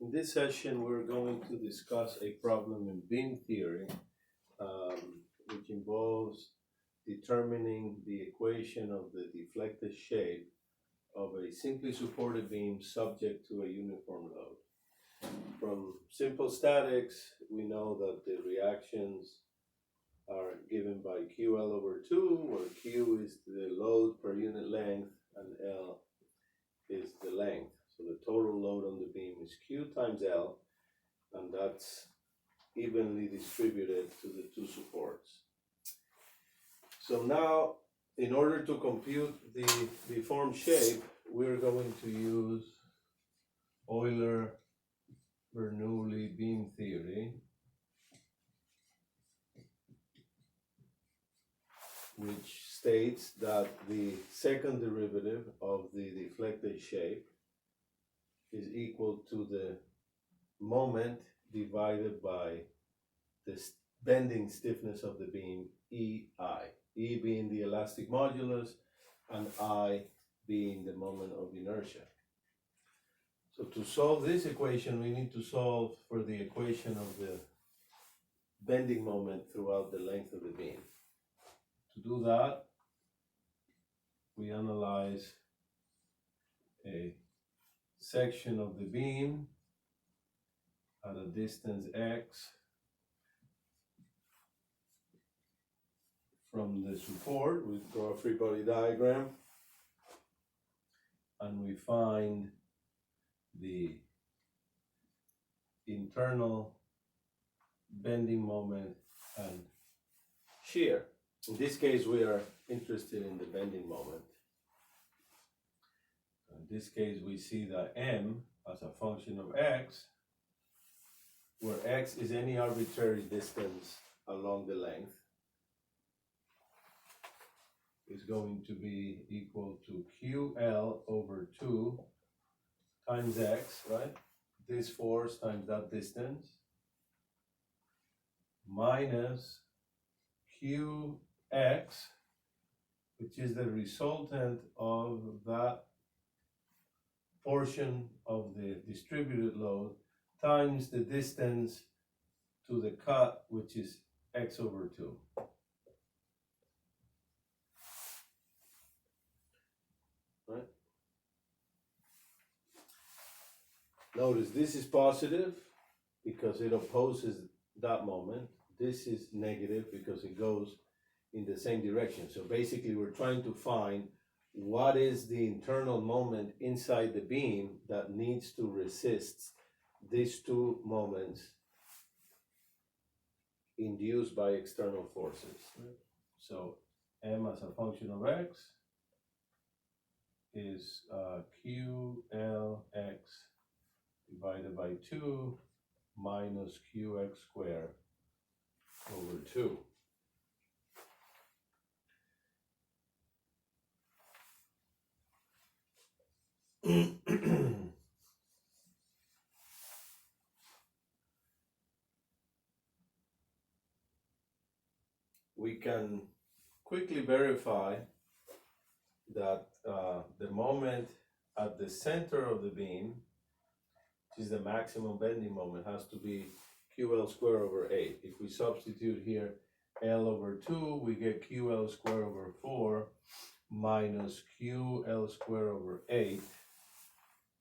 In this session, we're going to discuss a problem in beam theory, which involves determining the equation of the deflected shape of a simply supported beam subject to a uniform load. From simple statics, we know that the reactions are given by QL over 2, where Q is the load per unit length and L is the length. So the total load on the beam is Q times L, and that's evenly distributed to the two supports. So now, in order to compute the deformed shape, we're going to use Euler-Bernoulli beam theory, which states that the second derivative of the deflected shape is equal to the moment divided by the bending stiffness of the beam, EI. E being the elastic modulus and I being the moment of inertia. So to solve this equation, we need to solve for the equation of the bending moment throughout the length of the beam. To do that, we analyze a section of the beam at a distance x from the support. We draw a free body diagram and we find the internal bending moment and shear. In this case, we are interested in the bending moment. In this case, we see that m as a function of x, where x is any arbitrary distance along the length, is going to be equal to QL over 2 times x, right? This force times that distance, minus QX, which is the resultant of that portion of the distributed load, times the distance to the cut, which is x over 2. Right? Notice this is positive because it opposes that moment. This is negative because it goes in the same direction. So basically we're trying to find what is the internal moment inside the beam that needs to resist these two moments induced by external forces. So m as a function of x is QLX divided by 2 minus QX squared over 2. We can quickly verify that the moment at the center of the beam, which is the maximum bending moment, has to be QL squared over 8. If we substitute here L over 2, we get QL squared over 4 minus QL squared over 8.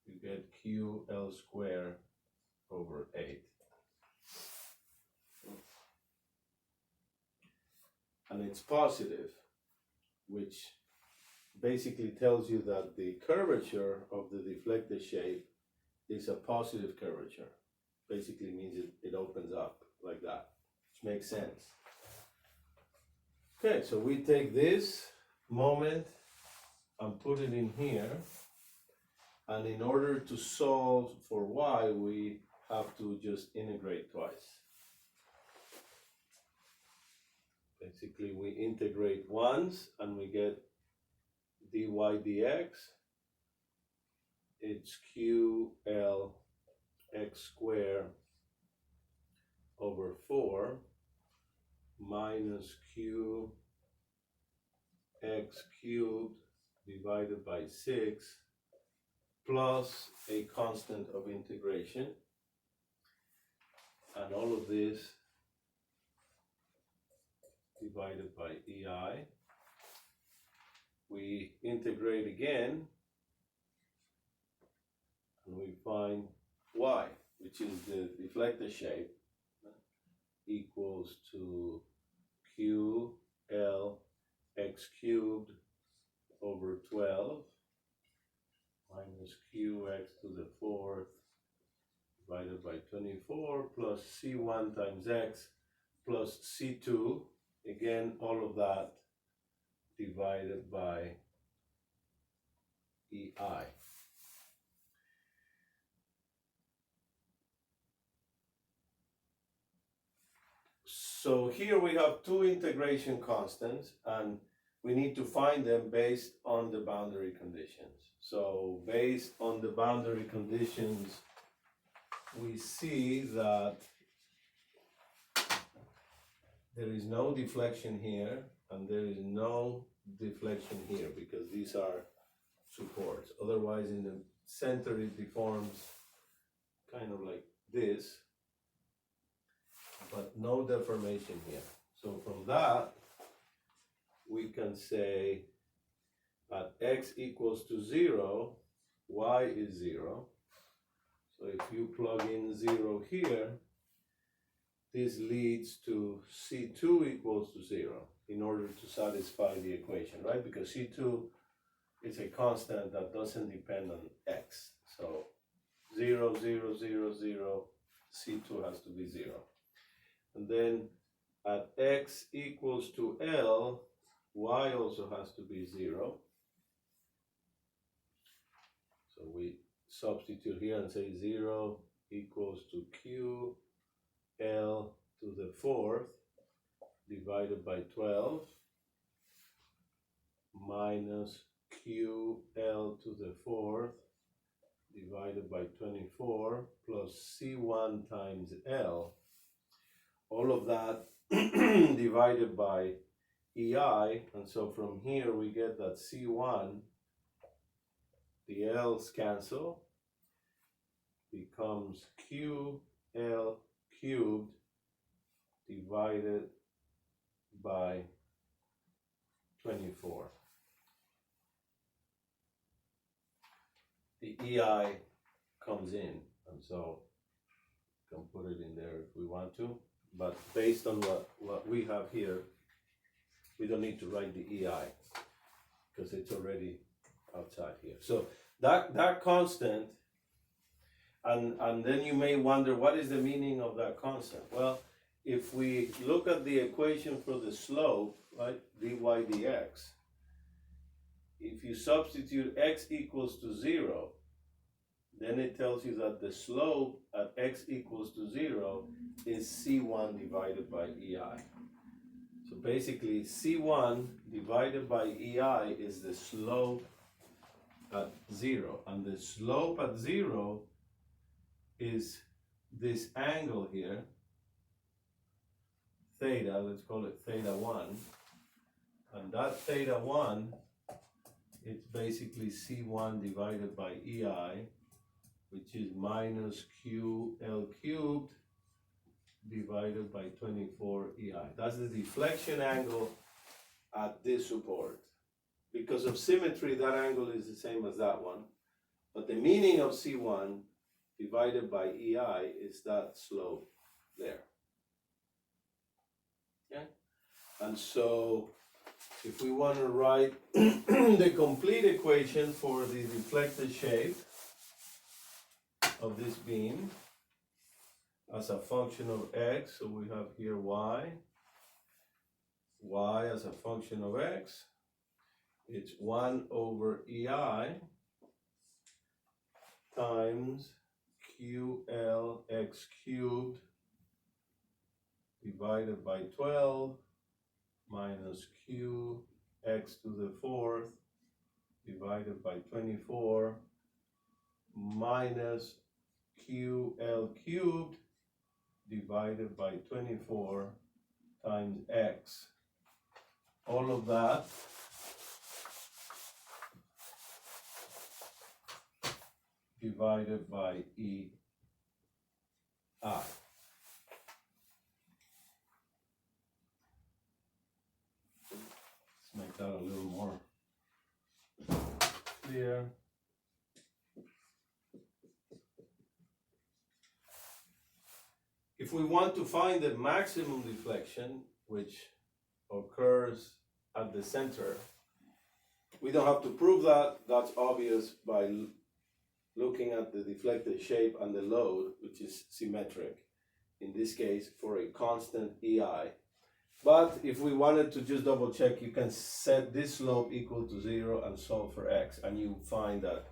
You get QL squared over 8. And it's positive, which basically tells you that the curvature of the deflected shape is a positive curvature. Basically means it opens up like that, which makes sense. Okay, so we take this moment and put it in here, and in order to solve for y, we have to just integrate twice. Basically, we integrate once and we get dy dx. It's QL x squared over 4 minus Q x cubed divided by 6 plus a constant of integration, and all of this divided by EI. We integrate again, and we find Y, which is the deflector shape, equals to QL x cubed over 12 minus qx to the fourth divided by 24 plus c1 times x plus c2, again all of that divided by EI. So here we have two integration constants, and we need to find them based on the boundary conditions. So based on the boundary conditions, we see that there is no deflection here, and there is no deflection here, because these are supports. Otherwise, in the center, it deforms kind of like this, but no deformation here. So from that, we can say at x equals to 0, y is 0. So if you plug in 0 here, this leads to C2 equals to 0 in order to satisfy the equation, right? Because C2 is a constant that doesn't depend on x. So 0, 0, 0, 0, C2 has to be 0. And then at x equals to L, y also has to be 0. So we substitute here and say 0 equals to Q L to the fourth divided by 12 minus Q L to the fourth divided by 24 plus C1 times L. All of that divided by EI, and so from here we get that C1, the L's cancel, becomes QL cubed divided by 24. The EI comes in, and so we can put it in there if we want to, but based on what we have here, we don't need to write the EI because it's already outside here. So that constant, and then you may wonder, what is the meaning of that constant? Well, if we look at the equation for the slope, right, dy dx, if you substitute x equals to 0, then it tells you that the slope at x equals to 0 is C1 divided by EI. So basically, C1 divided by EI is the slope at 0. And the slope at 0 is this angle here, theta, let's call it theta 1. And that theta 1, it's basically C1 divided by EI, which is minus QL cubed divided by 24 EI. That's the deflection angle at this support. Because of symmetry, that angle is the same as that one. But the meaning of C1 divided by EI is that slope there. Okay? And so if we want to write the complete equation for the deflected shape of this beam as a function of x, so we have here y as a function of x, it's 1 over EI times QL x cubed divided by 12 minus Q x to the fourth divided by 24 minus QL cubed divided by 24 times x. All of that divided by EI. here. If we want to find the maximum deflection, which occurs at the center, we don't have to prove that. That's obvious by looking at the deflected shape and the load, which is symmetric, in this case for a constant EI. But if we wanted to just double check, you can set this slope equal to 0 and solve for x, and you find that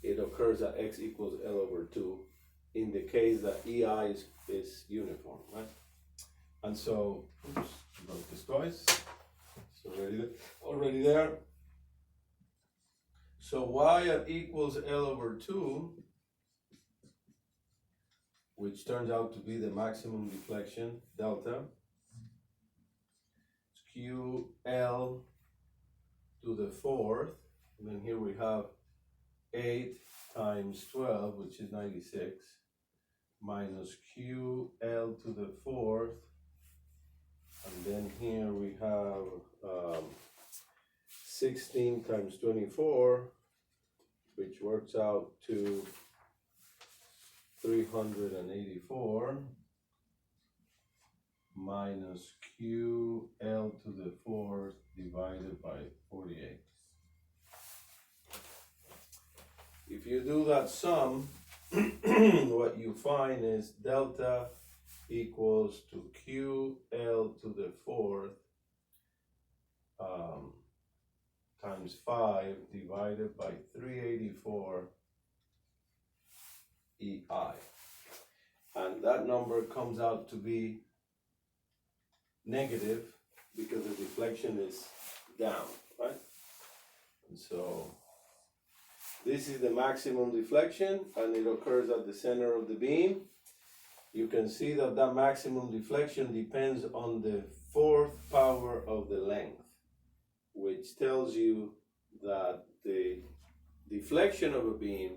it occurs at x equals L over 2 in the case that EI is uniform, right? And so, oops, wrote this twice. It's already there. So y at equals L over 2, which turns out to be the maximum deflection, delta, QL to the 4th, and then here we have 8 times 12, which is 96, minus QL to the 4th, and then here we have 16 times 24, which works out to 384, minus QL to the 4th divided by 48. If you do that sum, what you find is delta equals to QL to the 4th times 5 divided by 384 EI. And that number comes out to be negative because the deflection is down, right? And so this is the maximum deflection, and it occurs at the center of the beam. You can see that that maximum deflection depends on the 4th power of the length, which tells you that the deflection of a beam,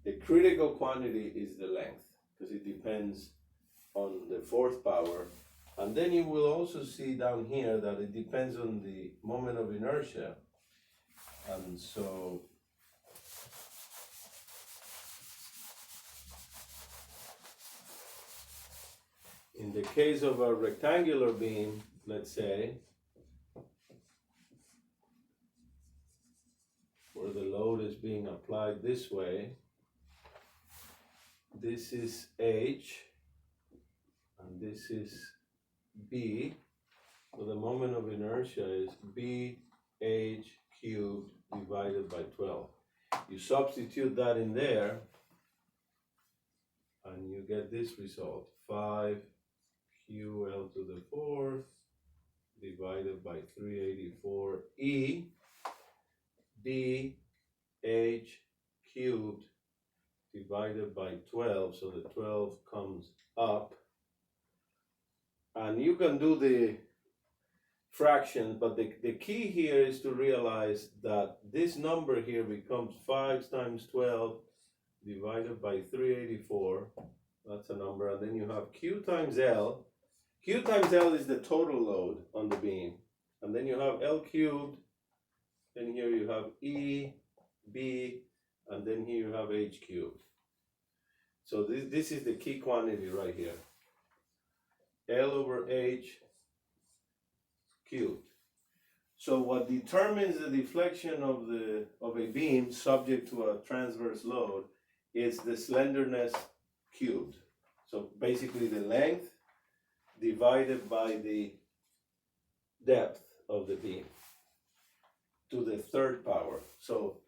the critical quantity is the length, because it depends on the 4th power. And then you will also see down here that it depends on the moment of inertia. And so in the case of a rectangular beam, let's say, where the load is being applied this way, this is H, and this is B, so the moment of inertia is BH cubed divided by 12. You substitute that in there, and you get this result, 5 QL to the 4th divided by 384 E BH cubed divided by 12, so the 12 comes up. And you can do the fraction, but the key here is to realize that this number here becomes 5 times 12 divided by 384. That's a number, and then you have Q times L. Q times L is the total load on the beam. And then you have L cubed, then here you have E, B, and then here you have H cubed. So this is the key quantity right here. L over H cubed. So what determines the deflection of a beam subject to a transverse load is the slenderness cubed. So basically the length divided by the depth of the beam to the 3rd power. So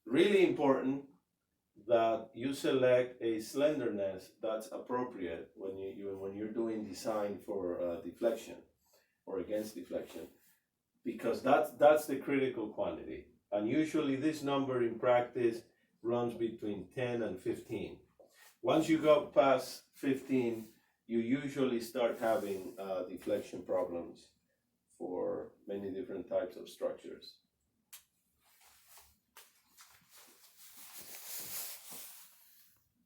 really important that you select a slenderness that's appropriate when you're doing design for deflection or against deflection, because that's the critical quantity. And usually this number in practice runs between 10 and 15. Once you go past 15, you usually start having deflection problems for many different types of structures.